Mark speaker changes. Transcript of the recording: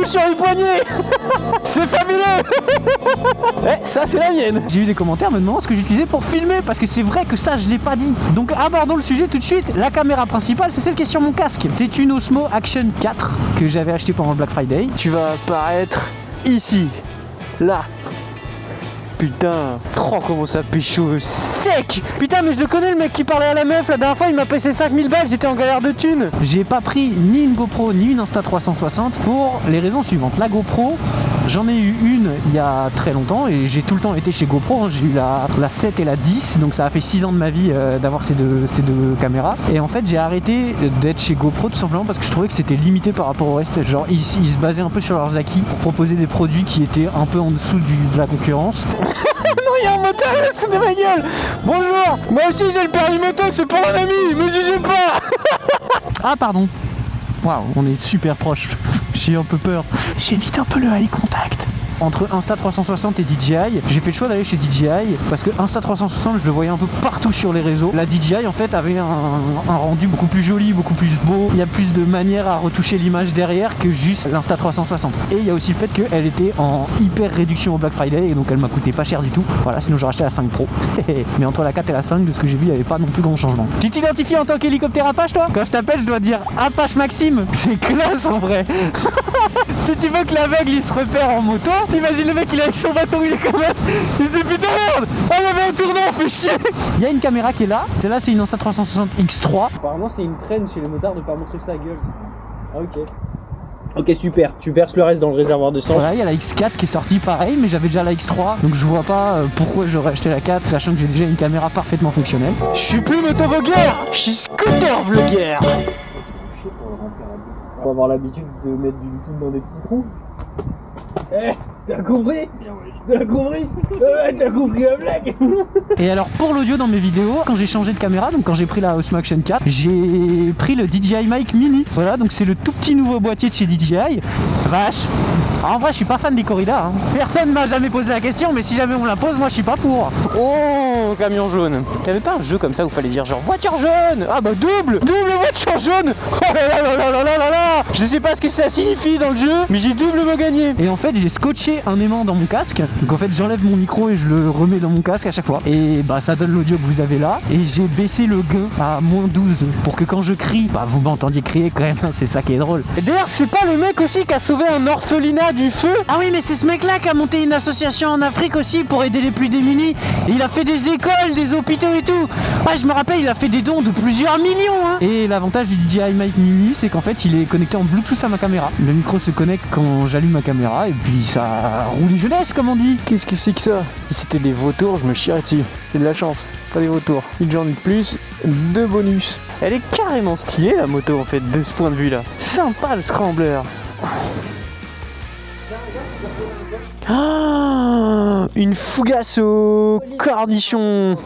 Speaker 1: sur le poignet. C'est fabuleux. Eh, ça c'est la mienne. J'ai eu des commentaires me demandant ce que j'utilisais pour filmer, parce que c'est vrai que ça je l'ai pas dit. Donc abordons le sujet tout de suite. La caméra principale, c'est celle qui est sur mon casque. C'est une Osmo Action 4 que j'avais acheté pendant le Black Friday. Tu vas apparaître ici, là. Putain, oh comment ça pécho sec. Putain, mais je le connais le mec qui parlait à la meuf la dernière fois, il m'a payé 5000 balles, j'étais en galère de thunes. J'ai pas pris ni une GoPro ni une Insta360 pour les raisons suivantes. La GoPro, j'en ai eu une il y a très longtemps et j'ai tout le temps été chez GoPro, hein. J'ai eu la 7 et la 10, donc ça a fait 6 ans de ma vie d'avoir ces deux caméras. Et en fait j'ai arrêté d'être chez GoPro tout simplement parce que je trouvais que c'était limité par rapport au reste. Genre ils se basaient un peu sur leurs acquis pour proposer des produits qui étaient un peu en dessous de la concurrence. Non, il y a un moteur de ma gueule. Bonjour, moi aussi j'ai le permis moto, c'est pour un ami, me jugez pas. Ah pardon. Waouh, on est super proches. J'ai un peu peur. J'évite un peu le eye contact. Entre Insta360 et DJI, j'ai fait le choix d'aller chez DJI parce que Insta360 je le voyais un peu partout sur les réseaux. La DJI en fait avait un rendu beaucoup plus joli, beaucoup plus beau. Il y a plus de manières à retoucher l'image derrière que juste l'Insta360. Et il y a aussi le fait qu'elle était en hyper réduction au Black Friday et donc elle m'a coûté pas cher du tout. Voilà, sinon j'aurais acheté la 5 Pro. Mais entre la 4 et la 5, de ce que j'ai vu, il n'y avait pas non plus grand changement. Tu t'identifies en tant qu'hélicoptère Apache toi? Quand je t'appelle, je dois dire Apache Maxime. C'est classe en vrai. Si tu veux que l'aveugle il se repère en moto, t'imagines le mec il est avec son bâton, il est comme ça, il se dit putain merde, on avait un tournant, fait chier. Il y a une caméra qui est là, celle-là c'est une Insta360 X3. Apparemment c'est une traîne chez les motards de pas montrer sa gueule. Ah ok. Ok super, tu verses le reste dans le réservoir d'essence. Voilà, il y a la X4 qui est sortie pareil, mais j'avais déjà la X3, donc je vois pas pourquoi j'aurais acheté la 4, sachant que j'ai déjà une caméra parfaitement fonctionnelle. Je suis plus motovlogueur, je suis scooter vlogueur. Faut avoir l'habitude de mettre du liquide dans des petits trous. Eh, t'as compris? T'as compris? Ouais, t'as compris la blague. Et alors pour l'audio dans mes vidéos, quand j'ai changé de caméra, donc quand j'ai pris la Osmo Action 4, j'ai pris le DJI Mic Mini. Voilà, donc c'est le tout petit nouveau boîtier de chez DJI. Vache. Alors en vrai je suis pas fan des corridas, hein. Personne m'a jamais posé la question, mais si jamais on me la pose, moi je suis pas pour. Oh, camion jaune. Y'avait pas un jeu comme ça où fallait dire genre voiture jaune? Ah bah double voiture jaune. Oh là là là là là là là. Je sais pas ce que ça signifie dans le jeu, mais j'ai doublement gagné. Et en fait j'ai scotché un aimant dans mon casque. Donc en fait j'enlève mon micro et je le remets dans mon casque à chaque fois. Et bah ça donne l'audio que vous avez là. Et j'ai baissé le gain à -12 pour que quand je crie, bah vous m'entendiez crier quand même. C'est ça qui est drôle. Et d'ailleurs c'est pas le mec aussi qui a sauvé un orphelinat du feu? Ah oui mais c'est ce mec là qui a monté une association en Afrique aussi pour aider les plus démunis. Et il a fait des écoles, des hôpitaux et tout. Ouais je me rappelle, il a fait des dons de plusieurs millions hein. Et l'avantage du DJI Mic Mini c'est qu'en fait il est connecté en Bluetooth à ma caméra. Le micro se connecte quand j'allume ma caméra et puis ça roule les jeunesse comme on dit. Qu'est-ce que c'est que ça? Si c'était des vautours je me chierais dessus. J'ai de la chance, pas des vautours. Une journée de plus, 2 bonus. Elle est carrément stylée la moto en fait de ce point de vue là. Sympa le scrambler. Ah, une fougasse au cornichon.